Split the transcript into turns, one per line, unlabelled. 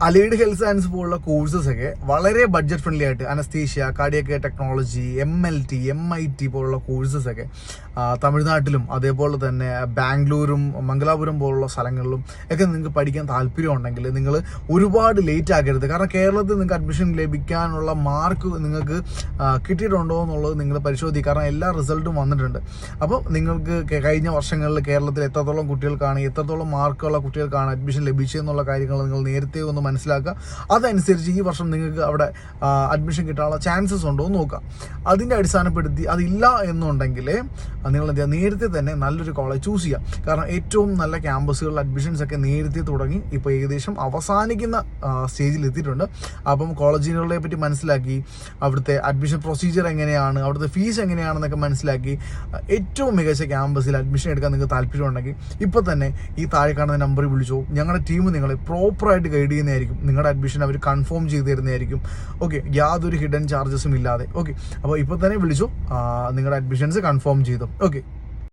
Allied health science പോലുള്ള courses ഒക്കെ വളരെ ബഡ്ജറ്റ് ഫ്രണ്ട്ലി ആയിട്ട് anaesthesia, cardiac technology, MLT, MIT പോലുള്ള കോഴ്സസ് ഒക്കെ തമിഴ്നാട്ടിലും അതേപോലെ തന്നെ ബാംഗ്ലൂരും മംഗലാപുരം പോലുള്ള സ്ഥലങ്ങളിലും ഒക്കെ നിങ്ങൾക്ക് പഠിക്കാൻ താല്പര്യം ഉണ്ടെങ്കിൽ നിങ്ങൾ ഒരുപാട് ലേറ്റ് ആക്കരുത്. കാരണം കേരളത്തിൽ നിങ്ങൾക്ക് അഡ്മിഷൻ ലഭിക്കാനുള്ള മാർക്ക് നിങ്ങൾക്ക് കിട്ടിയിട്ടുണ്ടോ എന്നുള്ളത് നിങ്ങൾ പരിശോധിക്കുക. കാരണം എല്ലാ റിസൾട്ടും വന്നിട്ടുണ്ട്. അപ്പോൾ നിങ്ങൾക്ക് കഴിഞ്ഞ വർഷങ്ങളിൽ കേരളത്തിൽ എത്രത്തോളം കുട്ടികൾക്കാണ്, എത്രത്തോളം മാർക്കുള്ള കുട്ടികൾക്കാണ് അഡ്മിഷൻ ലഭിച്ചതെന്നുള്ള കാര്യങ്ങൾ നിങ്ങൾ നേരത്തെ ഒന്ന് മനസ്സിലാക്കുക. അതനുസരിച്ച് ഈ വർഷം നിങ്ങൾക്ക് അവിടെ അഡ്മിഷൻ കിട്ടാനുള്ള ചാൻസസ് ഉണ്ടോ എന്ന് നോക്കുക. അതിൻ്റെ അടിസ്ഥാനപ്പെടുത്തി അതില്ല എന്നുണ്ടെങ്കിൽ നിങ്ങൾ എന്ത് ചെയ്യുക, നേരത്തെ തന്നെ നല്ലൊരു കോളേജ് ചൂസ് ചെയ്യുക. കാരണം ഏറ്റവും നല്ല ക്യാമ്പസുകളിൽ അഡ്മിഷൻസ് ഒക്കെ നേരത്തെ തുടങ്ങി ഇപ്പോൾ ഏകദേശം അവസാനിക്കുന്ന സ്റ്റേജിൽ എത്തിയിട്ടുണ്ട്. അപ്പം കോളേജുകളെ പറ്റി മനസ്സിലാക്കി, അവിടുത്തെ അഡ്മിഷൻ പ്രൊസീജിയർ എങ്ങനെയാണ്, അവിടുത്തെ ഫീസ് എങ്ങനെയാണെന്നൊക്കെ മനസ്സിലാക്കി ഏറ്റവും മികച്ച ക്യാമ്പസിൽ അഡ്മിഷൻ എടുക്കാൻ നിങ്ങൾക്ക് താല്പര്യമുണ്ടെങ്കിൽ ഇപ്പോൾ തന്നെ ഈ താഴെ കാണുന്ന നമ്പറിൽ വിളിച്ചോ. ഞങ്ങളുടെ ടീം നിങ്ങളെ പ്രോപ്പറായിട്ട് ഗൈഡ് ചെയ്യുന്നതായിരിക്കും. നിങ്ങളുടെ അഡ്മിഷൻ അവർ കൺഫേം ചെയ്ത് തരുന്നതായിരിക്കും. ഓക്കെ, യാതൊരു ഹിഡൻ ചാർജസും ഇല്ലാതെ. ഓക്കെ, അപ്പോൾ ഇപ്പോൾ തന്നെ വിളിച്ചോ, നിങ്ങളുടെ അഡ്മിഷൻസ് കൺഫേം ചെയ്തു. ഓക്കെ.